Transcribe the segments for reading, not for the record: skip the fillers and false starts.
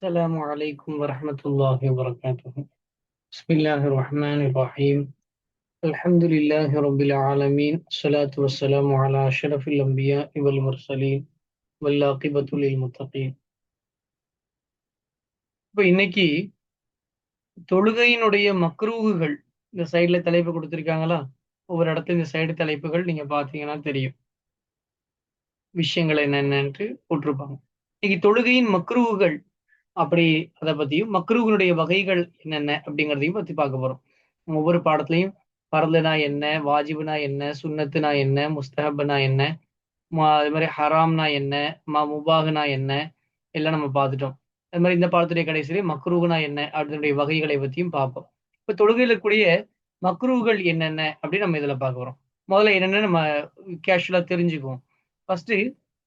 السلام عليكم ورحمة الله وبركاته. بسم الله الرحمن الرحيم. الحمد لله رب العالمين، الصلاة والسلام على أشرف الأنبياء والمرسلين والعاقبة للمتقين. இப்போ இன்னைக்கு தொழுகையினுடைய மக்ரூஹுகள் இந்த சைடுல தலைப்பு கொடுத்திருக்காங்களா? ஒவ்வொரு இடத்துல இந்த சைடு தலைப்புகள் நீங்க பார்த்தீங்கன்னா தெரியும், விஷயங்கள் என்னென்னன்ட்டு போட்டிருப்பாங்க. இன்னைக்கு தொழுகையின் மக்ரூஹுகள் அப்படி அதை பத்தியும் மக்ரூஹினுடைய வகைகள் என்னென்ன அப்படிங்கிறதையும் பத்தி பார்க்க போறோம். ஒவ்வொரு பாடத்துலையும் பரதுனா என்ன, வாஜிபுனா என்ன, சுன்னத்துனா என்ன, முஸ்தஹப்னா என்ன, அது மாதிரி ஹராம்னா என்ன, முபாஹ்னா என்ன, எல்லாம் நம்ம பார்த்துட்டோம். அது மாதிரி இந்த பாடத்துடைய கடைசியிலே மக்ரூஹ்னா என்ன அதனுடைய வகைகளை பத்தியும் பார்ப்போம். இப்ப தொழுகையில இருக்கக்கூடிய மக்ரூஹ்கள் என்னென்ன அப்படின்னு நம்ம இதுல பார்க்க போறோம். முதல்ல என்னென்ன நம்ம கேஷுவலா தெரிஞ்சுக்குவோம். ஃபர்ஸ்ட்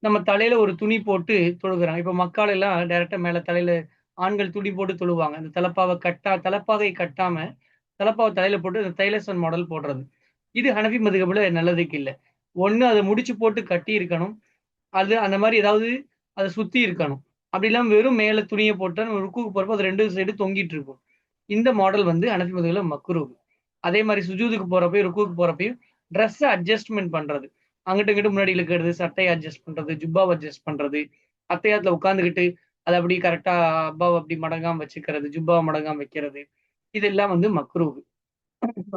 நம்ம தலையில ஒரு துணி போட்டு தொழுகிறாங்க. இப்ப மக்கால் எல்லாம் டைரக்டா மேல தலையில ஆண்கள் துணி போட்டு தொழுவாங்க. அந்த தலப்பாகை கட்டாம தலப்பாவை தலையில போட்டு அந்த தைலசன் மாடல் போடுறது. இது ஹனஃபி மதுஹப்ல நல்லதுக்கு இல்ல. ஒண்ணு அத முடிச்சு போட்டு கட்டி இருக்கணும். அது அந்த மாரி ஏதாவது அத சுத்தி இருக்கணும். அப்படி இல்லாம வெறும் மேல துணிய போட்டா நம்ம ருக்குக்கு போறப்போ அது 2 சைடு தொங்கிட்டு இருக்கும். இந்த மாடல் வந்து ஹனஃபி மதுஹப்ல மக்ரூஹ். அதே மாரி சுஜூதுக்கு போறப்பயும், ருக்குக்கு போறப்பயும் ட்ரெஸ்ஸ அட்ஜஸ்ட்மென்ட் பண்றது. அங்கிட்டு இங்கிட்டு முன்னாடி இழுக்கிறது, சட்டைய அட்ஜஸ்ட் பண்றது, ஜுப்பாவ அட்ஜஸ்ட் பண்றது, அத்தையாத்துல உட்கார்ந்துகிட்டு அத அப்படியே கரெக்ட்டா அப்பாவ அப்படி மடங்காம வச்சுக்கிறது, ஜுப்பாவ மடங்காம வைக்கிறது. இதெல்லாம் வந்து மக்ரூஹ்.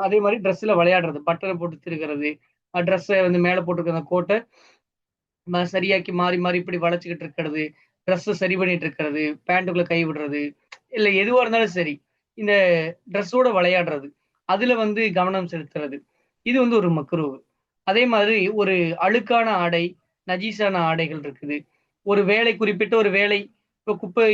அதே மாரி ட்ரெஸ்ல விளையாடுறது, பட்டன போட்டு திருகுறது, ட்ரெஸ்ஸ வந்து மேல போட்டிருக்க அந்த கோட்ட சரியாக்கி மாறி மாறி இப்படி வளைச்சுக்கிட்டு இருக்கிறது, ட்ரெஸ்ஸ சரி பண்ணிட்டு இருக்கிறது, பேண்ட்டுக்குள்ள கை விடுறது, இல்ல எதுவா இருந்தாலும் சரி. இந்த ட்ரெஸ்ஸோட விளையாடுறது. அதுல வந்து கவனம் செலுத்துறது. இது வந்து ஒரு மக்ரூஹ். அதே மாதிரி ஒரு அழுக்கான ஆடை, நஜீஸான ஆடைகள் இருக்குது. ஒரு வேலை குறிப்பிட்ட ஒரு வேலை, இப்ப குப்பை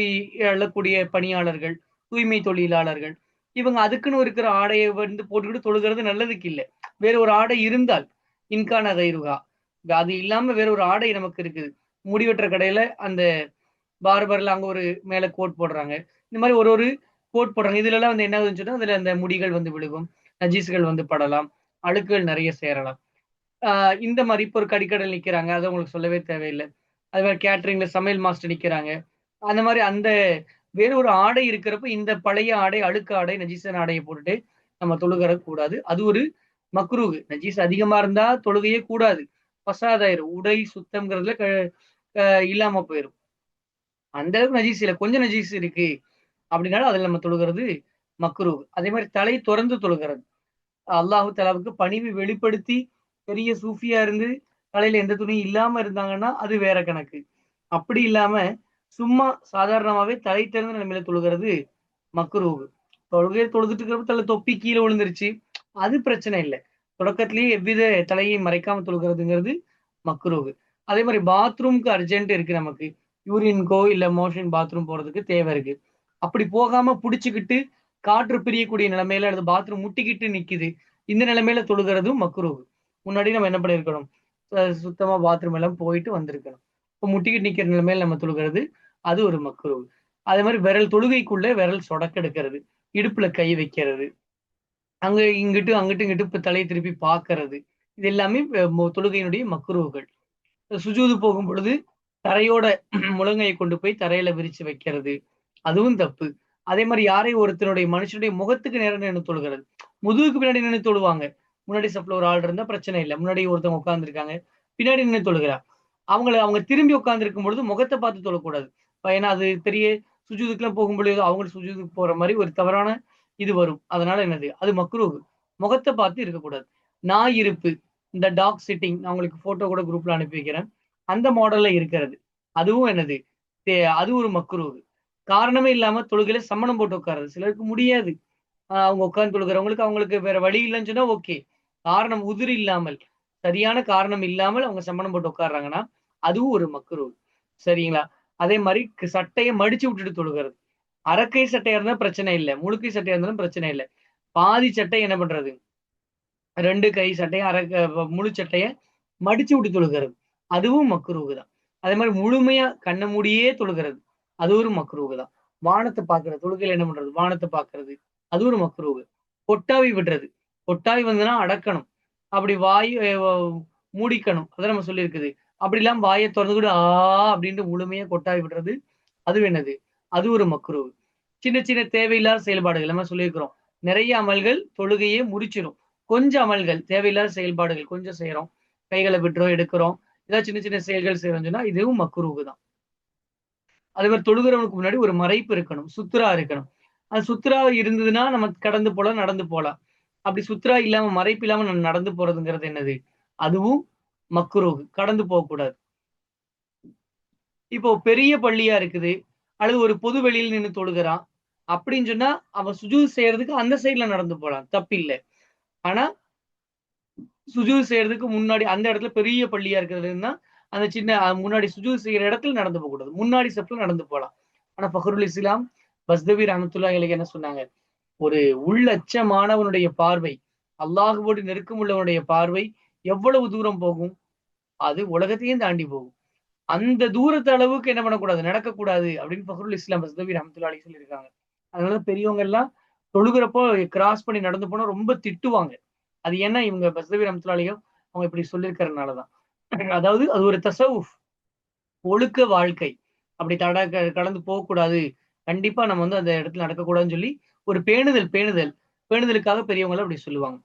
அள்ளக்கூடிய பணியாளர்கள், தூய்மை தொழிலாளர்கள், இவங்க அதுக்குன்னு இருக்கிற ஆடைய வந்து போட்டுக்கிட்டு தொழுகிறது நல்லதுக்கு இல்ல. வேற ஒரு ஆடை இருந்தால், இன்கான கைருஹா. அது இல்லாம வேற ஒரு ஆடை நமக்கு இருக்குது. முடி வெட்டுற கடையில அந்த பார்பர்ல அங்க ஒரு மேல கோட் போடுறாங்க. இந்த மாரி ஒரு ஒரு கோட் போடுறாங்க. இதுலலாம் வந்து என்ன ஆகுதுன்னு சொன்னா, அதுல அந்த முடிகள் வந்து விழுகும். நஜீஸ்கள் வந்து படலாம். அழுக்குகள் நெறைய சேரலாம். ஆ இந்த மாரி இப்போ ஒரு கறிக்கடையில நிக்கிறாங்க. அது உங்களுக்கு சொல்லவே தேவையில்ல. அது மாரி கேட்டரிங்ல சமையல் மாஸ்டர் நிக்கிறாங்க. அந்த மாரி அந்த வேற ஒரு ஆடை இருக்கிறப்ப, இந்த பழைய ஆடை, அழுக்கு ஆடை, நஜீஸான ஆடைய போட்டுட்டு நம்ம தொழுகற கூடாது. அது ஒரு மக்ரூஹ். நஜீஸ் அதிகமா இருந்தா தொழுகையே கூடாது. ஃபஸாதாயிரும். உடை சுத்தம்ங்கிறதுல இல்லாம போயிரும். அந்த அளவுக்கு நஜீஸ் இல்ல. கொஞ்சம் நஜீஸ் இருக்கு அப்படின்னாலும் அதுல நம்ம தொழுகிறது மக்ரூஹ். அதே மாரி தலை தொறந்து தொழுகிறது. அல்லாஹு தஆலாவுக்கு பணிவு வெளிப்படுத்தி பெரிய சூஃபியா இருந்து தலையில எந்த துணியும் இல்லாம இருந்தாங்கன்னா, அது வேற கணக்கு. அப்படி இல்லாம சும்மா சாதாரணமாவே தலை திறந்த நிலைமையில தொழுகிறது மக்ரூஹ். தொழுகைய தொழுதுட்டு இருக்கிறப்ப தல தொப்பி கீழ விழுந்துருச்சு. அது பிரச்சனை இல்ல. தொடக்கத்திலேயே எவ்வித தலையை மறைக்காம தொழுகிறதுங்கிறது மக்ரூஹ். அதே மாரி பாத்ரூம்க்கு அர்ஜென்ட் இருக்கு நமக்கு. யூரின்க்கோ இல்ல மோஷன் பாத்ரூம் போறதுக்கு தேவை இருக்கு. அப்படி போகாம புடிச்சுக்கிட்டு காற்று பிரியக்கூடிய நிலைமையில அல்லது பாத்ரூம் முட்டிக்கிட்டு நிக்குது. இந்த நிலைமையில தொழுகிறதும் மக்ரூஹ். முன்னாடி நம்ம என்ன பண்ணியிருக்கணும்? சுத்தமா பாத்ரூம் எல்லாம் போயிட்டு வந்திருக்கணும். இப்ப முட்டிக்கிட்டு நிக்கிற நிலைமையில நம்ம தொழுகிறது, அது ஒரு மக்ரூஹ். அதே மாரி தொழுகைக்குள்ள விரல் சொடக்கெடுக்கிறது, இடுப்புல கை வைக்கிறது, அங்க இங்கிட்டு, அங்கிட்டு, இங்கிட்டு இப்ப தலைய திருப்பி பார்க்கிறது. இது எல்லாமே தொழுகையினுடைய மக்ரூஹ்கள். சுஜூது போகும்பொழுது தரையோட முழங்கையை கொண்டு போய் தரையில விரிச்சு வைக்கிறது. அதுவும் தப்பு. அதே மாரி ஒருத்தனுடைய மனுஷனுடைய முகத்துக்கு நேரா நின்னு தொழுகிறது. முதுகுக்கு பின்னாடி நின்னு தொழுவாங்க. முன்னாடி சப்ல ஒரு ஆள் இருந்தா பிரச்சனை இல்ல. முன்னாடி ஒருத்தவங்க உட்கார்ந்திருக்காங்க. பின்னாடி நின்னு தொழுகிறா. அவங்க திரும்பி உட்கார்ந்திருக்கும் பொழுது முகத்த பார்த்து தொழக்கூடாது. ஏன்னா அது பெரிய சுஜூதுக்குலாம் போகும்பொழுது அவங்களும் சுஜூதுக்கு போற மாரி ஒரு தவறான இது வரும். அதனால என்னது? அது மக்ரூஹ். முகத்த பார்த்து இருக்கக்கூடாது. நாய் இருப்பு. இந்த டாக் சிட்டிங் நான் உங்களுக்கு ஃபோட்டோ கூட குரூப்ல அனுப்பி வைக்கிறேன். அந்த மாடல்ல இருக்கிறது. அதுவும் என்னது? அது ஒரு மக்ரூஹ். காரணமே இல்லாம தொழுகையில சம்மணம் போட்டு உட்கார்றது. சிலருக்கு முடியாது. அவங்க உட்கார்ந்து தொழுகிறவங்களுக்கு அவங்களுக்கு வேற வழி இல்லன்னு சொன்னா ஓகே. காரணம் உதிர் இல்லாமல், சரியான காரணம் இல்லாமல் அவங்க சம்மணம் போட்டு உட்கார்றாங்கன்னா, அதுவும் ஒரு மக்ரூஹ். சரிங்களா? அதே மாரி சட்டைய மடிச்சு விட்டுட்டு தொழுகிறது. அரக்கை சட்டையா இருந்தா பிரச்சனை இல்ல. முழுக்கை சட்டையா இருந்தாலும் பிரச்சனை இல்ல. பாதி சட்டை என்ன பண்றது? 2 கை சட்டைய முழு சட்டைய மடிச்சு விட்டு தொழுகிறது. அதுவும் மக்ரூஹ் தான். அதே மாரி முழுமையா கண்ண மூடியே தொழுகிறது. அது ஒரு மக்ரூஹ் தான். வானத்த பார்க்கிறது. தொழுகையில என்ன பண்றது? வானத்த பார்க்கிறது. அது ஒரு மக்ரூஹ். கொட்டாவி விடுறது. கொட்டாவி வந்ததுன்னா அடக்கணும். அப்படி வாய் மூடிக்கணும். அதான் நம்ம சொல்லியிருக்குது. அப்படி இல்லாம வாய தொறந்துகிட்டு அப்படின்ட்டு முழுமையா கொட்டாவி விடுறது. அதுவும் என்னது? அது ஒரு மக்ரூ. சின்ன சின்ன தேவையில்லாத செயல்பாடுகள் நம்ம சொல்லியிருக்கிறோம். நிறைய அமல்கள் தொழுகையே முடிச்சிடும். கொஞ்சம் அமல்கள் தேவையில்லாத செயல்பாடுகள் கொஞ்சம் செய்யறோம், கைகளை விட்டுறோம், எடுக்கிறோம், ஏதாவது சின்ன சின்ன செயல்கள் செய்யறோம்னு சொன்னா இதுவும் மக்ரூஹ் தான். அதே மாதிரி தொழுகிறவனுக்கு முன்னாடி ஒரு மறைப்பு இருக்கணும், சுத்ரா இருக்கணும். அது சுத்ரா இருந்ததுன்னா நம்ம கடந்து போலாம், நடந்து போலாம். அப்படி சுத்ரா இல்லாம மறைப்பு இல்லாம நம்ம நடந்து போறதுங்கிறது என்னது? அதுவும் மக்ரூஹ், கடந்து போகக்கூடாது. இப்போ பெரிய பள்ளியா இருக்குது, அல்லது ஒரு பொது வெளியில் நின்னு தொழுகிறான் அப்படின்னு சொன்னா அவன் சுஜூத் செய்யறதுக்கு அந்த சைடுல நடந்து போலாம், தப்பில்ல. ஆனா சுஜூத் செய்யறதுக்கு முன்னாடி அந்த இடத்துல பெரிய பள்ளியா இருக்கிறதுன்னா அந்த சின்ன முன்னாடி சுஜூத் செய்யற இடத்துல நடந்து போக கூடாது, முன்னாடி ஸ்டெப்ல நடந்து போலாம். ஆனா ஃபஹ்ருல் இஸ்லாம் பஸ்தவி ரஹ்மத்துல்லாஹி அலைஹி என்ன சொன்னாங்க? ஒரு உள்ளச்சமானவனுடைய பார்வை, அல்லாஹ்வோடு நெருக்கம் உள்ளவனுடைய பார்வை எவ்வளவு தூரம் போகும்? அது உலகத்தையும் தாண்டி போகும். அந்த தூரத்து அளவுக்கு என்ன பண்ணக்கூடாது? நடக்கக்கூடாது அப்படின்னு ஃபஹ்ருல் இஸ்லாம் பஸ்தவி ரஹ்மத்துல்லாஹி அலைஹி சொல்லியிருக்காங்க. அதனால பெரியவங்க எல்லாம் தொழுகிறப்போ கிராஸ் பண்ணி நடந்து போனா ரொம்ப திட்டுவாங்க. அது ஏன்னா இவங்க பஸ்தவி ரஹ்மத்துல்லாஹி அலைஹி அவங்க இப்படி சொல்லியிருக்கிறதுனாலதான். அதாவது அது ஒரு தஸவுஃப், ஒழுக்க வாழ்க்கை. அப்படி கடந்து போகக்கூடாது. கண்டிப்பா நம்ம வந்து அந்த இடத்துல நடக்கக்கூடாதுன்னு சொல்லி ஒரு பேணுதலுக்காக பெரியவங்க அப்படி சொல்லுவாங்க.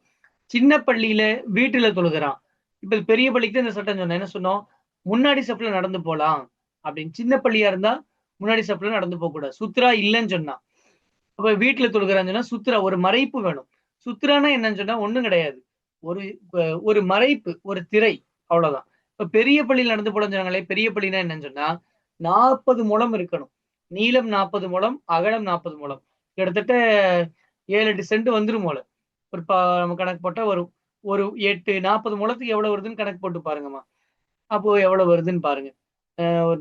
சின்ன பள்ளியில வீட்டுல தொழுகிறான். இப்ப பெரிய பள்ளிக்கு தான் இந்த சட்டம் சொன்னேன். என்ன சொன்னோம்? முன்னாடி ஸ்டெப்ல நடந்து போலாம் அப்படின்னு. சின்ன பள்ளியா இருந்தா முன்னாடி ஸ்டெப்ல நடந்து போகக்கூடாது, சுத்ரா இல்லைன்னு சொன்னா. அப்ப வீட்டுல தொழுகிறான்னு சொன்னா சுத்ரா ஒரு மறைப்பு வேணும். சுத்ரான்னா என்னன்னு சொன்னா ஒண்ணும் கிடையாது. ஒரு ஒரு மறைப்பு, ஒரு திரை, அவ்வளவுதான். இப்ப பெரிய பள்ளியில நடந்து போலன்னு சொன்னாங்களே, பெரிய பள்ளின்னா என்னன்னு சொன்னா 40 முழம் இருக்கணும். நீளம் 40 முழம், அகலம் 40 முழம். கிட்டத்தட்ட 7, 8 சென்ட் வந்துரும் போல. ஒரு நம்ம கணக்கு போட்டா வரும். ஒரு 8, 40 முழத்துக்கு எவ்வளவு வருதுன்னு கணக்கு போட்டு பாருங்கம்மா. அப்போ எவ்வளவு வருதுன்னு பாருங்க.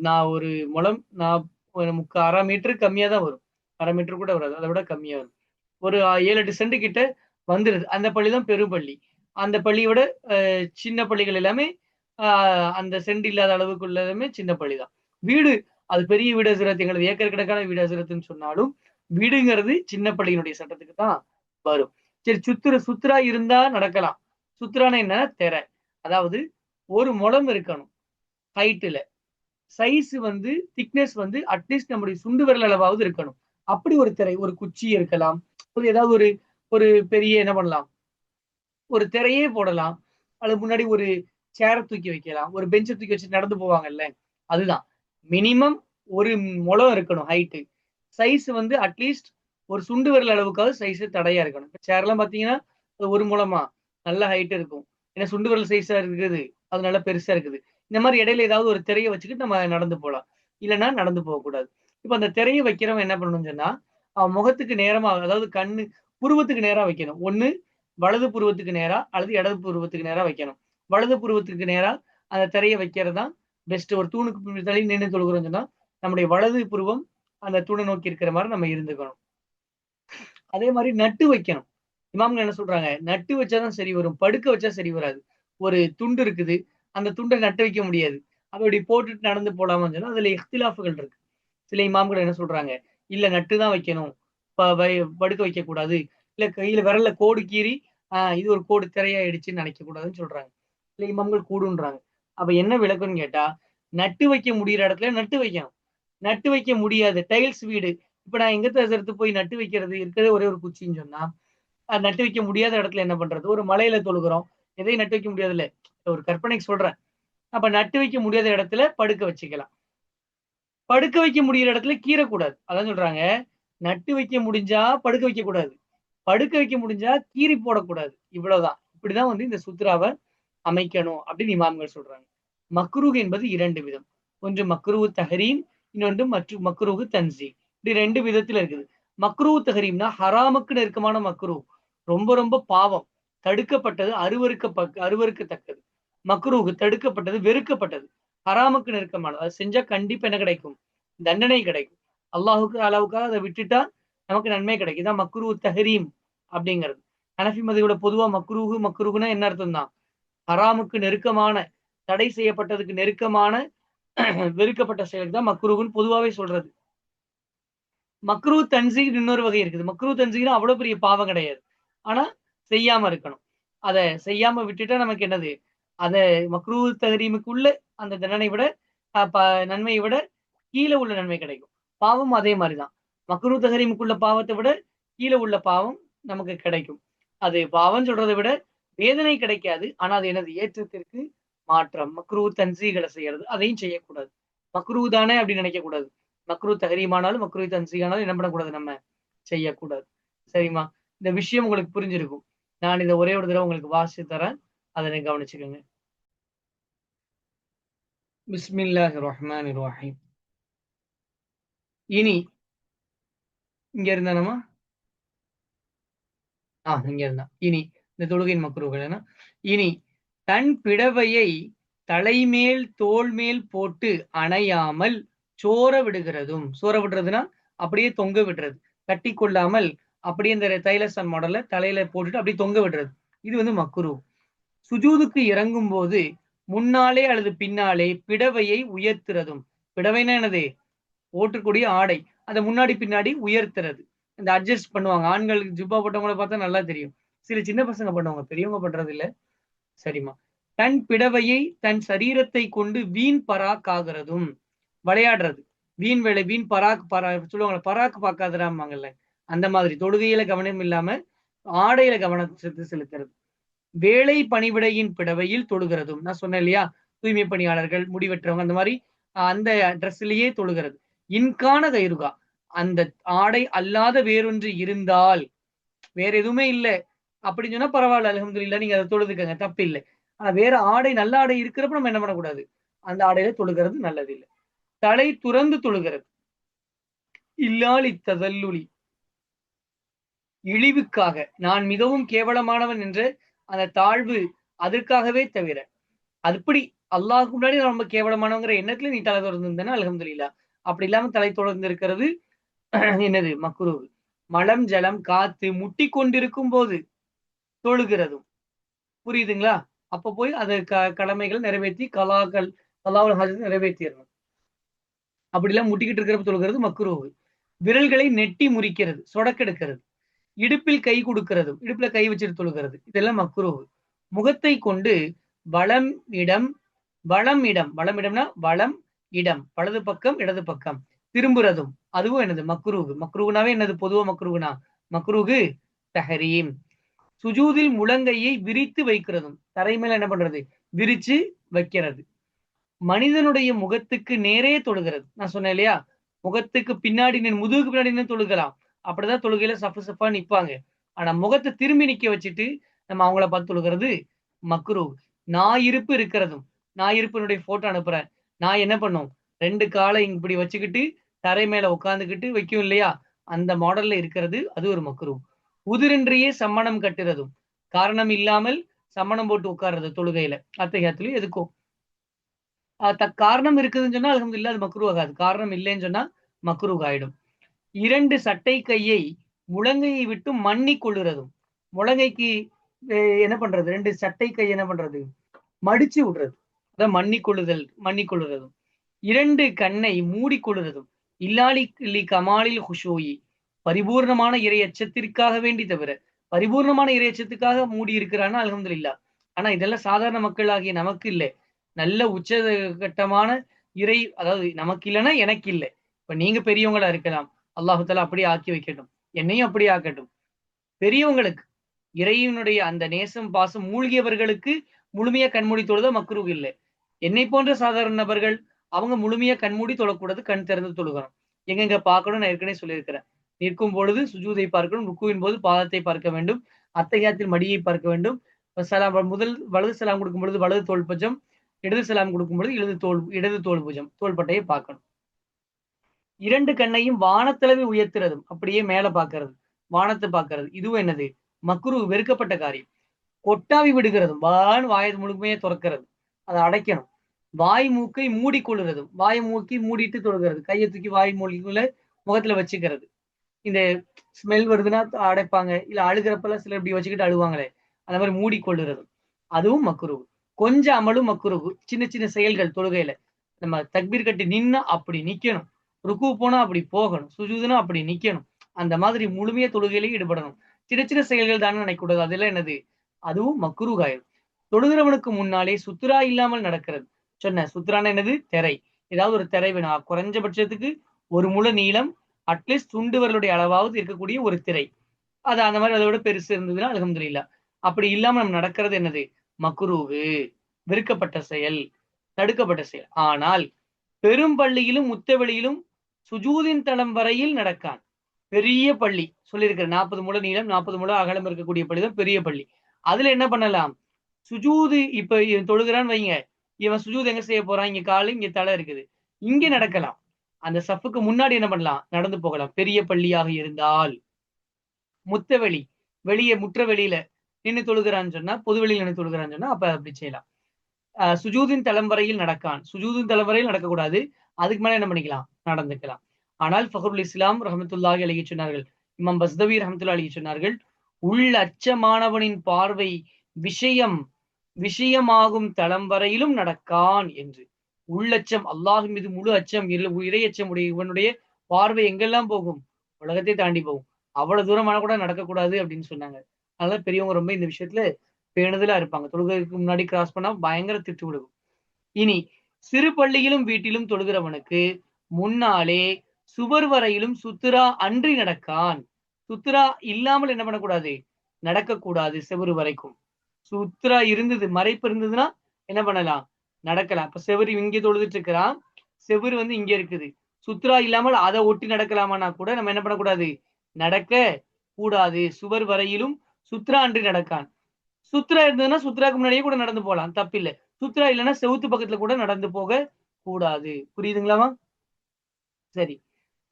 நான் ஒரு முழம் ஒரு 1/2 மீட்டர் கம்மியா தான் வரும். 1/2 மீட்டர் கூட வராது. அதை விட கம்மியா வரும். ஒரு 7, 8 சென்ட் கிட்ட வந்துருது. அந்த பள்ளி தான் பெரும்பள்ளி. அந்த பள்ளியோட சின்ன பள்ளிகள் எல்லாமே அந்த சென்ட் இல்லாத அளவுக்கு உள்ளதுமே சின்ன பள்ளி தான். வீடு அது பெரிய வீடு ஹசரத், எங்களது ஏக்கர் கணக்கான வீடு ஹசரத்ன்னு சொன்னாலும் வீடுங்கிறது சின்ன பள்ளியினுடைய சட்டத்துக்கு தான் வரும். சரி, சுத்ரா இருந்தா நடக்கலாம். சுத்ரானா என்ன? திரை. அதாவது ஒரு முழம் இருக்கணும் ஹைட்டுல. சைஸ் வந்து திக்னஸ் வந்து அட்லீஸ்ட் நம்முடைய சுண்டு விரல் அளவாவது இருக்கணும். அப்படி ஒரு திரை, ஒரு குச்சி இருக்கலாம். ஏதாவது ஒரு ஒரு பெரிய என்ன பண்ணலாம்? ஒரு திரையே போடலாம். அதுக்கு முன்னாடி ஒரு சேர தூக்கி வைக்கலாம். ஒரு பெஞ்ச தூக்கி வச்சு நடந்து போவாங்கல்ல. அதுதான். மினிமம் ஒரு முழம் இருக்கணும் ஹைட்டு. சைஸ் வந்து அட்லீஸ்ட் ஒரு சுண்டு விரல் அளவுக்காவது சைஸ் தடையா இருக்கணும். இப்ப சேர்லாம் பார்த்தீங்கன்னா, அது 1 முழமா நல்ல ஹைட் இருக்கும். ஏன்னா சுண்டு விரல் சைஸா இருக்குது. அது நல்லா பெருசா இருக்குது. இந்த மாரி இடையில ஏதாவது ஒரு திரைய வச்சுக்கிட்டு நம்ம நடந்து போலாம். இல்லன்னா நடந்து போகக்கூடாது. இப்ப அந்த திரைய வைக்கிறவன் என்ன பண்ணணும்னு சொன்னா, அவன் முகத்துக்கு நேரமா, அதாவது கண்ணு புருவத்துக்கு நேரா வைக்கணும். ஒண்ணு வலது புருவத்துக்கு நேரா அல்லது இடது புருவத்துக்கு நேரா வைக்கணும். வலது புருவத்துக்கு நேரா அந்த திரைய வைக்கிறது தான் பெஸ்ட். ஒரு தூணுக்கு தள்ளி நின்னு தொழுகிறோம்னு சொன்னா, நம்முடைய வலது புருவம் அந்த தூணை நோக்கி இருக்கிற மாரி நம்ம இருந்துக்கணும். அதே மாரி நட்டு வைக்கணும். இமாம்கள் என்ன சொல்றாங்க? நட்டு வச்சா தான் சரி வரும். படுக்க வச்சா சரி வராது. ஒரு துண்டு இருக்குது. அந்த துண்ட நட்டு வைக்க முடியாது. அத அப்படி போட்டுட்டு நடந்து போலாமான்னு சொன்னா, அதுல இஃப்திலாஃப்கள் இருக்கு. சில இமாம்கள் என்ன சொல்றாங்க? இல்ல நட்டு தான் வைக்கணும். ப வை படுக்க வைக்கக்கூடாது. இல்ல கையில விரல்ல கோடு கீறி, இது ஒரு கோடு திரையாயிடுச்சுன்னு நினைக்கக் கூடாதுன்னு சொல்றாங்க. சில இமாம்கள் கூடுன்றாங்க. அப்ப என்ன விளக்கம்ன்னு கேட்டா, நட்டு வைக்க முடியிற இடத்துல நட்டு வைக்கணும். நட்டு வைக்க முடியாது. டைல்ஸ் வீடு. இப்ப நான் எங்க எடுத்து போய் நட்டு வைக்கிறது? இருக்கிறதே ஒரே ஒரு குச்சின்னு சொன்னா, நட்டு வைக்க முடியாத இடத்துல என்ன பண்றது? ஒரு மலையில தொழுகிறோம். எதையும் நட்டு வைக்க முடியாதுல்ல. ஒரு கற்பனைக்கு சொல்றேன். அப்ப நட்டு வைக்க முடியாத இடத்துல படுக்க வச்சுக்கலாம். படுக்க வைக்க முடியிற இடத்துல கீறக்கூடாது. அதான் சொல்றாங்க. நட்டு வைக்க முடிஞ்சா படுக்க வைக்கக்கூடாது. படுக்க வைக்க முடிஞ்சா கீறி போடக்கூடாது. இவ்வளவுதான். இப்படிதான் வந்து இந்த சுத்ராவ அமைக்கணும் அப்படின்னு இமாம்கள் சொல்றாங்க. மக்ரூஹ் என்பது 2 விதம். ஒன்று மக்ரூஹ் தஹரீம், இன்னொன்று மக்ரூஹ் தன்சீஹ். இப்படி 2 விதத்துல இருக்குது. மக்ரூஹ் தஹரீம்னா ஹராமுக்கு நெருக்கமான மக்ரூஹ். ரொம்ப ரொம்ப பாவம். தடுக்கப்பட்டது, அருவருக்கத்தக்கது. மக்ரூஹ் தடுக்கப்பட்டது, வெறுக்கப்பட்டது. ஹராமுக்கு நெருக்கமானது. அது செஞ்சா கண்டிப்பா என்ன கிடைக்கும்? தண்டனை கிடைக்கும். அல்லாஹுக்கு அளவுக்காக அதை விட்டுட்டா நமக்கு நன்மை கிடைக்கும். இதான் மக்ரூஹ் தஹரீம் அப்படிங்கிறது. ஹனஃபி மதவோட பொதுவா மக்ரூஹ்னா என்ன அர்த்தம் தான்? ஹராமுக்கு நெருக்கமான, தடை செய்யப்பட்டதுக்கு நெருக்கமான, வெறுக்கப்பட்ட செயலுக்கு தான் மக்ரூஹ்ன்னு பொதுவாவே சொல்றது. மக்ரூஹ் தன்சீஹ்ன்னு இன்னொரு வகை இருக்குது. மக்ரூஹ் தன்சீஹ்ன்னா அவ்வளவு பெரிய பாவம் கிடையாது. ஆனா செய்யாம இருக்கணும். அத செய்யாம விட்டுட்டா நமக்கு என்னது? அத மக்ரூஹ் தஹரீமுக்குள்ள அந்த தண்டனை விட, நன்மையை விட கீழ உள்ள நன்மை கிடைக்கும். பாவம் அதே மாதிரிதான். மக்ரூ தஹரீமுக்குள்ள பாவத்தை விட கீழே உள்ள பாவம் நமக்கு கிடைக்கும். அது பாவம் சொல்றதை விட வேதனை கிடைக்காது. ஆனா அது எனது ஏற்றத்திற்கு மாற்றம். மக்ரூ தன்சீகளை செய்யறது அதையும் செய்யக்கூடாது. மக்ரூ தானே அப்படின்னு நினைக்க கூடாது. மக்ரூ தஹரீமானாலும் மக்ரூ தன்சீகானாலும் என்ன பண்ணக்கூடாது, நம்ம செய்யக்கூடாது. சரிம்மா? இந்த விஷயம் உங்களுக்கு புரிஞ்சிருக்கும். நான் இதை ஒரே ஒரு தடவை உங்களுக்கு வாசிச்சு தரேன். அதனை கவனிச்சுக்கோங்க. பிஸ்மில்லாஹிர் ரஹ்மானிர் ரஹீம். இனி இங்க இருந்தானமா இங்க இருந்தா. இனி இந்த தொழுகையின் மக்ரூகள் என்ன? இனி தன் பிடவையை தலைமேல் தோள் மேல் போட்டு அணையாமல் சோர விடுகிறதும். சோர விடுறதுன்னா அப்படியே தொங்க விடுறது. கட்டி கொள்ளாமல் அப்படியே இந்த தைலசன் மாடல்ல தலையில போட்டுட்டு அப்படியே தொங்க விடுறது. இது வந்து மக்ரூ. சுஜூதுக்கு இறங்கும் போது முன்னாலே அல்லது பின்னாலே பிடவையை உயர்த்துறதும். பிடவைனா என்னது? ஓட்டுக்கூடிய ஆடை. அதை முன்னாடி பின்னாடி உயர்த்துறது. இந்த அட்ஜஸ்ட் பண்ணுவாங்க. ஆண்களுக்கு ஜிப்பா போட்டவங்கள பார்த்தா நல்லா தெரியும். சில சின்ன பசங்க பண்ணுவாங்க, பெரியவங்க பண்றது இல்ல. சரிம்மா? தன் பிடவையை தன் சரீரத்தை கொண்டு வீண் பராக் ஆகிறதும். விளையாடுறது. வீண் வேலை, வீண் பராக் சொல்லுவாங்க, பராக் பார்க்காதராமாங்கல்ல. அந்த மாதிரி தொழுகையில கவனம் இல்லாம ஆடையில கவனத்தை செலுத்துறது. வேலை பணிவிடையின் பிடவையில் தொழுகிறதும். நான் சொன்னேன் இல்லையா, தூய்மை பணியாளர்கள், முடிவெற்றவங்க, அந்த மாதிரி அந்த ட்ரெஸ்லயே தொழுகிறது. இன்கான கைருகா, அந்த ஆடை அல்லாத வேறொன்று இருந்தால், வேற எதுவுமே இல்லை அப்படின்னு சொன்னா பரவாயில்ல, அல்ஹம்துலில்லாஹ், நீங்க அதை தொழுதுக்கங்க, தப்பு இல்லை. ஆனா வேற ஆடை, நல்ல ஆடை இருக்கிறப்ப நம்ம என்ன பண்ணக்கூடாது, அந்த ஆடையில தொழுகிறது நல்லது இல்லை. தலை துறந்து தொழுகிறது. இல்லால் இத்ததல்லுலி, இழிவுக்காக, நான் மிகவும் கேவலமானவன் என்ற அந்த தாழ்வு, அதற்காகவே தவிர, அதுபடி அல்லாஹ்க்கு முன்னாடி நான் ரொம்ப கேவலமானவங்கிற எண்ணத்துல நீ தலை தொடர்ந்து இருந்தேன்னா அல்ஹம்துலில்லாஹ். அப்படி இல்லாம தலை தொடர்ந்து இருக்கிறது என்னது? மக்ரூஹ். மலம் ஜலம் காத்து முட்டி கொண்டிருக்கும் போது தொழுகிறதும். புரியுதுங்களா? அப்ப போய் அது கடமைகள் நிறைவேற்றி கலாவுல் ஹாஜத் நிறைவேற்றிடணும். அப்படிலாம் முட்டிக்கிட்டு இருக்கிறப்ப தொழுகிறது மக்ரூஹ். விரல்களை நெட்டி முறிக்கிறது, சொடக்கெடுக்கிறது. இடுப்பில் கை கொடுக்கிறது, இடுப்புல கை வச்சுட்டு தொழுகிறது, இதெல்லாம் மக்ரூஹ். முகத்தை கொண்டு வலம் இடம் வலம் இடம்னா வலம் இடம், வலது பக்கம் இடது பக்கம் திரும்புறதும், அதுவும் என்னது? மக்ரூஹ். மக்ரூஹ்னாவே என்னது? பொதுவா மக்ரூஹ்னா மக்ரூஹ் தஹரீம். சுஜூதில் முழங்கையை விரித்து வைக்கிறதும். தரை மேல என்ன பண்றது? விரிச்சு வைக்கிறது. மனிதனுடைய முகத்துக்கு நேரே தொழுகிறது. நான் சொன்னேன் இல்லையா, முகத்துக்கு பின்னாடி முதுகுக்கு பின்னாடி நின்னு தொழுகலாம். அப்படிதான் தொழுகையில சஃப்பு சஃப்பா நிப்பாங்க. ஆனா முகத்தை திரும்பி நிக்க வச்சுட்டு நம்ம அவங்கள பார்த்து தொழுகிறது மக்ரூஹ். நாயிருப்பு இருக்கிறதும். நாயிருப்பினுடைய போட்டோ அனுப்புறேன். நான் என்ன பண்ணும், 2 காலை இப்படி வச்சுக்கிட்டு தரை மேல உட்கார்ந்துகிட்டு வைக்கும் இல்லையா, அந்த மாடல்ல இருக்கிறது, அது ஒரு மக்ரூஹ். உதிரின்றியே சம்மணம் கட்டுறதும். காரணம் இல்லாமல் சம்மணம் போட்டு உட்கார்றது தொழுகையில, அத்தகையத்திலயும் எதுக்கும். காரணம் இருக்குதுன்னு சொன்னா அல்ஹம்துலில்லாஹ், அது மக்ரூஹ் ஆகாது. காரணம் இல்லைன்னு சொன்னா மக்ரூஹ் ஆயிடும். 2 சட்டை கையை முழங்கையை விட்டு மன்னிக் கொள்ளுறதும். முழங்கைக்கு என்ன பண்றது? 2 சட்டை கை என்ன பண்றது? மடிச்சு விடுறது. அதான் மன்னிக் கொள்ளுறதும். 2 கண்ணை மூடிக்கொள்ளுறதும். இல்லாலி கமாலில் ஹுஷூயி, பரிபூர்ணமான இறை அச்சத்திற்காக வேண்டி தவிர. பரிபூர்ணமான இறை அச்சத்துக்காக மூடி இருக்கிறான்னா அல்ஹம்துலில்லாஹ். ஆனா இதெல்லாம் சாதாரண மக்களாகிய நமக்கு இல்லை. நல்ல உச்சகட்டமான இறை, அதாவது நமக்கு இல்லைன்னா எனக்கு இல்லை. இப்ப நீங்க பெரியவங்களா இருக்கலாம், அல்லாஹு தஆலா அப்படியே ஆக்கி வைக்கட்டும், என்னையும் அப்படியே ஆக்கட்டும். பெரியவங்களுக்கு இறைவனுடைய அந்த நேசம் பாசம் மூழ்கியவர்களுக்கு முழுமையா கண்மூடி தொழுத மக்ரூஹ் இல்லை. என்னை போன்ற சாதாரண நபர்கள், அவங்க முழுமையா கண்மூடி தொழக்கூடாது, கண் திறந்து தொழுகணும். எங்கெங்க பார்க்கணும் நான் ஏற்கனவே சொல்லியிருக்கிறேன். நிற்கும் பொழுது சுஜூதை பார்க்கணும், ருக்குவின் போது பாதத்தை பார்க்க வேண்டும், அத்தஹியாத்தில் மடியை பார்க்க வேண்டும். முதல் வலது சலாம் கொடுக்கும் பொழுது வலது தோள் பஜம், இடது சலாம் கொடுக்கும் பொழுது இடது தோள் புஜம், தோள்பட்டையை பார்க்கணும். 2 கண்ணையும் வானத்தளவு உயர்த்துறதும். அப்படியே மேல பார்க்கிறது, வானத்தை பார்க்கிறது, இதுவும் என்னது? மக்ரூஹ், வெறுக்கப்பட்ட காரியம். கொட்டாவி விடுகிறதும். வாயை முழுமையா துறக்கிறது, அதை அடைக்கணும். வாய் மூக்கை மூடிக்கொள்ளுறதும். வாய் மூக்கி மூடிட்டு தொழுகிறது. கையை தூக்கி வாய் மூலிக்குள்ள முகத்துல வச்சுக்கிறது. இந்த ஸ்மெல் வருதுன்னா அடைப்பாங்க, இல்ல அழுகிறப்பெல்லாம் சிலர் இப்படி வச்சுக்கிட்டு அழுவாங்களே, அந்த மாதிரி மூடிக்கொள்ளுறதும், அதுவும் மக்ரூஹ். கொஞ்சம் அமலும் மக்ரூஹ். சின்ன சின்ன செயல்கள் தொழுகையில, நம்ம தக்பீர் கட்டி நின்னா அப்படி நிக்கணும், ருக்கு போனா அப்படி போகணும், சுஜூதுனா அப்படி நிக்கணும். அந்த மாதிரி முழுமையா தொழுகையிலேயே ஈடுபடணும். சின்ன சின்ன செயல்கள் தானே நினைக்கூடாது, அதெல்லாம் என்னது? அதுவும் மக்ரூஹ் ஆயிடும். தொழுகிறவனுக்கு முன்னாலே சுத்ரா இல்லாமல் நடக்கிறது. சொன்ன சுத்ரான என்னது? திரை. ஏதாவது ஒரு திரை வேணும், குறைஞ்சபட்சத்துக்கு 1 முழ நீளம், அட்லீஸ்ட் துண்டு விரலுடைய அளவாவது இருக்கக்கூடிய ஒரு திரை. அது அந்த மாதிரி அதை விட பெருசு இருந்ததுன்னா அல்ஹம்துலில்லாஹ். அப்படி இல்லாம நம்ம நடக்கிறது என்னது? மக்ரூஹு, வெறுக்கப்பட்ட செயல், தடுக்கப்பட்ட செயல். ஆனால் பெரும் பள்ளியிலும் முத்தவெளியிலும் சுஜூதின் தளம் வரையில் நடக்கான். பெரிய பள்ளி சொல்லியிருக்கிற 40 முழ நீளம் 40 முழ அகலம் இருக்கக்கூடிய பள்ளி தான் பெரிய பள்ளி. அதுல என்ன பண்ணலாம்? சுஜூது இப்ப இவன் தொழுகிறான்னு வைங்க, இவன் சுஜூது எங்க செய்ய போறான்? இங்க காலு, இங்க தலை இருக்குது. இங்க நடக்கலாம். அந்த சஃப்புக்கு முன்னாடி என்ன பண்ணலாம்? நடந்து போகலாம். பெரிய பள்ளியாக இருந்தால். முத்தவெளி, வெளியே முற்ற வெளியில நின்னு தொழுகிறான்னு சொன்னா, பொது வெளியில நின்னு தொழுகிறான்னு சொன்னா, அப்ப அப்படி செய்யலாம். சுஜூதின் தளம் வரையில் நடக்கான். சுஜூதின் தளம் வரையில் நடக்கக்கூடாது. அதுக்கு மேல என்ன பண்ணிக்கலாம்? நடந்துக்கலாம். ஆனால் ஃபஹ்ருல் இஸ்லாம் ரஹ்மத்துல்லாஹி அலைஹி சொன்னார்கள். இமாம் பஸ்தவி ரஹ்மத்துல்லாஹி அலைஹி சொன்னார்கள், உள்ளச்சமானவனின் பார்வை விஷயம் விஷயமாகும் தளம் வரையிலும் நடக்கான் என்று. உள்ளச்சம், அல்லாஹ் மீது முழு அச்சம், இறையச்சம் உடைய இவனுடைய பார்வை எங்கெல்லாம் போகும்? உலகத்தை தாண்டி போகும். அவ்வளவு தூரமான கூட நடக்கக்கூடாது அப்படின்னு சொன்னாங்க. அதனால பெரியவங்க ரொம்ப இந்த விஷயத்துல பேணுதலா இருப்பாங்க. தொழுகைக்கு முன்னாடி கிராஸ் பண்ணா பயங்கர திட்டு விடுக்கும். இனி சிறு பள்ளியிலும் வீட்டிலும் தொழுகிறவனுக்கு முன்னாலே சுவர் வரையிலும் சுத்துரா அன்றி நடக்கான். சுத்துரா இல்லாமல் என்ன பண்ணக்கூடாது? நடக்கக்கூடாது செவுரு வரைக்கும். சுத்துரா இருந்தது, மறைப்பு இருந்ததுன்னா என்ன பண்ணலாம்? நடக்கலாம். இப்ப செவுரு இங்க தொழுதுட்டு இருக்கிறான், செவுரு வந்து இங்க இருக்குது. சுத்துரா இல்லாமல் அதை ஒட்டி நடக்கலாமான்னா கூட நம்ம என்ன பண்ணக்கூடாது? நடக்க கூடாது. சுவர் வரையிலும் சுத்ரா அன்றி நடக்கான். சுத்ரா இருந்ததுன்னா சுத்ராக்கு முன்னாடியே கூட நடந்து போலாம், தப்பில்லை. சுத்ரா இல்லைன்னா செவுத்து பக்கத்துல கூட நடந்து போக கூடாது. புரியுதுங்களாமா? சரி.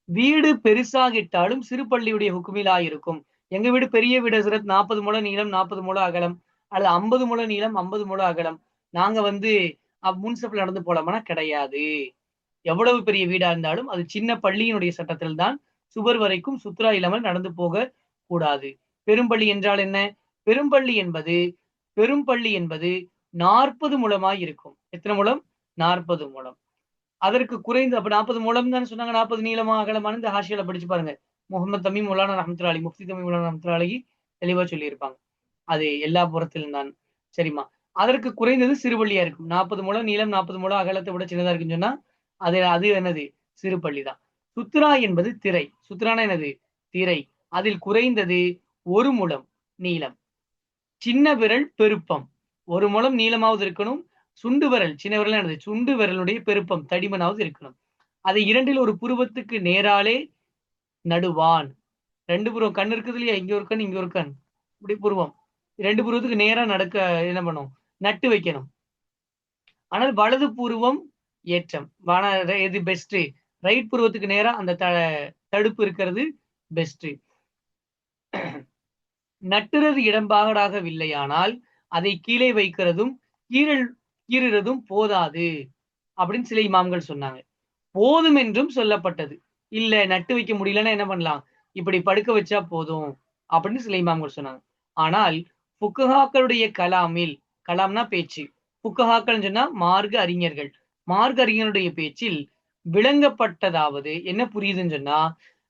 வீடு பெருசாகிட்டாலும் சிறு பள்ளியுடைய ஹுக்குமிலா இருக்கும். எங்க வீடு பெரிய வீடு ஹசரத், 40 முழ நீளம் 40 முழ அகலம், அல்லது 50 முழ நீளம் 50 முழ அகலம். நாங்க வந்து முன்சப்ல நடந்து போலாமானா கிடையாது. எவ்வளவு பெரிய வீடா இருந்தாலும் அது சின்ன பள்ளியினுடைய சட்டத்தில் தான் சுவர் வரைக்கும் சுத்ரா இல்லாமல் நடந்து போக கூடாது. பெரும்பள்ளி என்றால் என்ன? பெரும்பள்ளி என்பது பெரும்பள்ளி என்பது 40 முழமாய் இருக்கும். எத்தனை முழம்? 40 முழம். அதற்கு குறைந்து அப்ப 40 முழம் தானே சொன்னாங்க. 40 நீளமா அகலமான இந்த ஹாஷியால படிச்சு பாருங்க. முகமது தமீம் மௌலானா ரஹ்மத்துல்லாஹி அலைஹி, முஃப்தி தமீம் மௌலானா ரஹ்மத்துல்லாஹி அலைஹி தெளிவா சொல்லியிருப்பாங்க. அது எல்லா புறத்திலும் தான். சரிம்மா. அதற்கு குறைந்தது சிறுபள்ளியா இருக்கும். 40 முழம் நீளம் 40 முழம் அகலத்தை விட சின்னதா இருக்குன்னு சொன்னா, அது அது என்னது? சிறு பள்ளி தான். சுத்ரா என்பது திரை. சுத்ரானா என்னது? திரை. அதில் குறைந்தது 1 முழம் நீளம். சின்ன விரல் பெருப்பம். 1 முழம் நீளமாவது இருக்கணும். சுண்டு விரல், சின்ன விரல் என்னது? சுண்டு விரலுடைய பெருப்பம் தடிமனாவது இருக்கணும். அதை 2ல் ஒரு புருவத்துக்கு நேராலே நடுவான். 2 புருவம் கண் இருக்குது இல்லையா? இங்க ஒரு கண், இங்க ஒரு கண். இப்படி புருவம். 2 புருவத்துக்கு நேரா நடக்க என்ன பண்ணும்? நட்டு வைக்கணும். ஆனால் வலது புருவம் ஏற்றம். எது பெஸ்ட்? ரைட் புருவத்துக்கு நேரா அந்த தடுப்பு இருக்கிறது பெஸ்ட். நட்டுறது இடம்பாகடாகவில்லையானால் அதை கீழே வைக்கிறதும் கீறுறதும் போதாது அப்படின்னு சில இமாம்கள் சொன்னாங்க. போதும் என்றும் சொல்லப்பட்டது. இல்ல நட்டு வைக்க முடியலன்னா என்ன பண்ணலாம்? இப்படி படுக்க வச்சா போதும் அப்படின்னு சில இமாம்கள் சொன்னாங்க. ஆனால் ஃபுக்ஹாக்களுடைய கலாமில், கலாம்னா பேச்சு, ஃபுக்ஹாக்கள் சொன்னா மார்க்க அறிஞர்கள், மார்க்க அறிஞருடைய பேச்சில் விளங்கப்பட்டதாவது என்ன புரியுதுன்னு சொன்னா,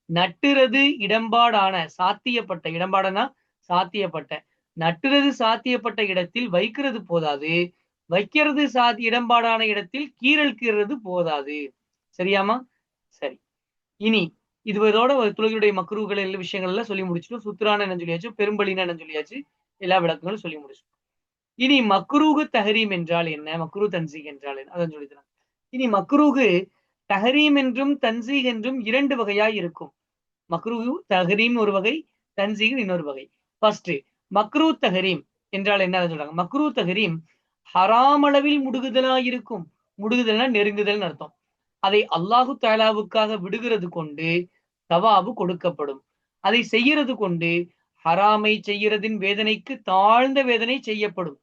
நட்டுறது இடம்பாடான சாத்தியப்பட்ட, இடம்பாடனா சாத்தியப்பட்ட, நட்டுறது சாத்தியப்பட்ட இடத்தில் வைக்கிறது போதாது, வைக்கிறது இடம்பாடான இடத்தில் கீறுறது போதாது. சரியாமா? சரி. இனி இதோட தொழுகையுடைய மக்ரூகள் எல்லா விஷயங்கள் எல்லாம் சொல்லி முடிச்சிட்டோம். சுத்ரான என்ன சொல்லியாச்சு, பெரும்பலின்னு என்ன சொல்லியாச்சு, எல்லா விளக்கங்களும் சொல்லி முடிச்சிட்டோம். இனி மக்ரூஹு தஹரீம் என்றால் என்ன? மக்ரூ தன்சீக் என்றால் என்ன? அதான் சொல்லித்தராங்க. இனி மக்ரூஹு தஹரீம் என்றும் தன்சீக் என்றும் 2 வகையாய் இருக்கும். மக்ரூஹு தஹரீம் ஒரு வகை, தன்சீக் இன்னொரு வகை. ஃபர்ஸ்ட் மக்ரூ தஹரீம் என்றால் என்ன சொல்றாங்க? மக்ரூ தஹரீம் ஹராம் அளவில் முடுகுதலாய் இருக்கும். முடுகுதல்னா நெருங்குதல் அர்த்தம். அதை அல்லாஹு தாலாவுக்காக விடுகிறது கொண்டு தவாபு கொடுக்கப்படும். அதை செய்யறது கொண்டு ஹராமை செய்யறதின் வேதனைக்கு தாழ்ந்த வேதனை செய்யப்படும்.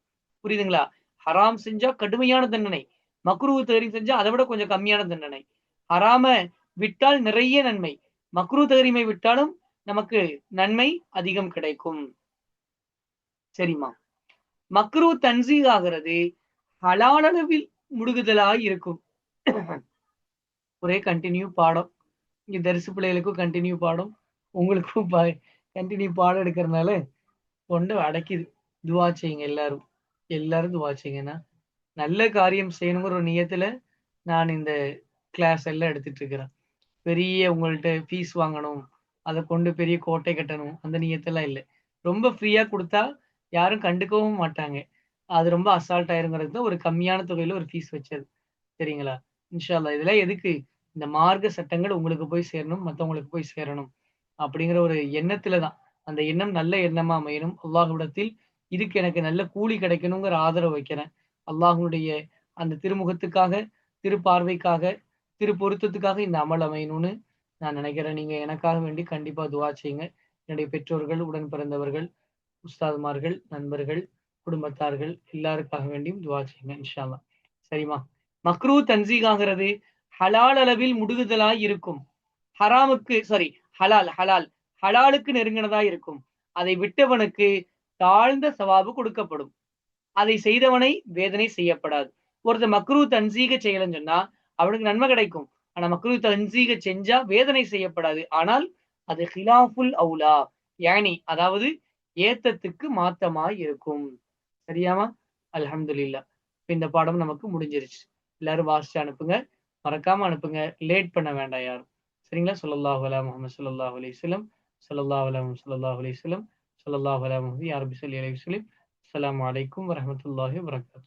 புரியுதுங்களா? ஹராம் செஞ்சா கடுமையான தண்டனை, மக்ரூ தஹரீம் செஞ்சா அதை விட கொஞ்சம் கம்மியான தண்டனை. ஹராம விட்டால் நிறைய நன்மை, மக்ரூ தஹரீமை விட்டாலும் நமக்கு நன்மை அதிகம் கிடைக்கும். சரிம்மா. மக்ரூ தன்சீக் ஆகிறது ஹலால் அளவில் முடுகுதலாய் இருக்கும். ஒரே கண்டினியூ பாடம். இங்க தரிசு பிள்ளைகளுக்கும் கண்டினியூ பாடம், உங்களுக்கும் கண்டினியூ பாடம் எடுக்கிறதுனால கொண்டு அடைக்குது. துவா செய்யுங்க எல்லாரும். எல்லாரும் துவா செய்யுங்கன்னா நல்ல காரியம் செய்யணுங்கிற ஒரு நியத்துல நான் இந்த கிளாஸ் எல்லாம் எடுத்துட்டு இருக்கிறேன். பெரிய உங்கள்ட்ட ஃபீஸ் வாங்கணும். அத கொண்டு பெரிய கோட்டை கட்டணும். அந்த நியத்தெல்லாம் இல்ல. ரொம்ப ஃப்ரீயா குடுத்தா யாரும் கண்டுக்கவும் மாட்டாங்க. அது ரொம்ப அசால்ட் ஆயிருங்கிறது தான் ஒரு கம்மியான தொகையில ஒரு ஃபீஸ் வச்சது. சரிங்களா? இன்ஷா அல்லாஹ். இதெல்லாம் எதுக்கு? இந்த மார்க்க சட்டங்கள் உங்களுக்கு போய் சேரணும், மத்தவங்களுக்கு போய் சேரணும். அப்படிங்கிற ஒரு எண்ணத்துல தான். அந்த எண்ணம் நல்ல எண்ணமா அமையணும். அல்லாஹ்விடத்தில் இதுக்கு எனக்கு நல்ல கூலி கிடைக்கணுங்கிற ஆதரவு வைக்கிறேன். அல்லாஹ்வுடைய அந்த திருமுகத்துக்காக, திருப்பார்வைக்காக, திரு பொருத்தத்துக்காக இந்த அமல் அமையணும்னு நான் நினைக்கிறேன். நீங்க எனக்காக வேண்டி கண்டிப்பா துஆ செய்யுங்க. என்னுடைய பெற்றோர்கள், உடன் பிறந்தவர்கள், உஸ்தாதுமார்கள், நண்பர்கள், குடும்பத்தார்கள் எல்லாருக்காக வேண்டியும் துஆ செய்யுங்க இன்ஷா அல்லாஹ். சரிம்மா? மக்ரூ தன்சீக் ஆகிறது ஹலால் அளவில் முடுகுதலாய் இருக்கும். ஹராமுக்கு சாரி ஹலால். ஹலாலுக்கு நெருங்கினதா இருக்கும். அதை விட்டவனுக்கு தாழ்ந்த சவாபு கொடுக்கப்படும். அதை செய்தவனை வேதனை செய்யப்படாது. ஒருத்தன் மக்ரூ தன்சீக செய்யலன்னு சொன்னா, அவனுக்கு நன்மை கிடைக்கும். ஆனா மக்ரூ தன்சீக செஞ்சா வேதனை செய்யப்படாது. ஆனால் அது ஹிலாஃபுல் அவுலா. அதாவது ஏத்தத்துக்கு மாத்தமாய் இருக்கும். சரியாம்மா? அல்ஹம்துலில்லாஹ். இப்ப இந்த பாடம் நமக்கு முடிஞ்சிருச்சு. எல்லாரும் வாசிச்சு அனுப்புங்க. மறக்காம அனுப்புங்க. லேட் பண்ண வேண்டாம் யாரும். சரிங்களா? ஸல்லல்லாஹு அலா முஹம்மது ஸல்லல்லாஹு அலைஹி வஸல்லம். ஸல்லல்லாஹு அலா முஹம்மது ஸல்லல்லாஹு அலைஹி வஸல்லம். ஸல்லல்லாஹு அலா முஹம்மது யா ரப்பி ஸல்லி அலைஹி வஸல்லம். அஸ்ஸலாமு அலைக்கும் வரஹ்மத்துல்லாஹி வபரகாத்துஹு.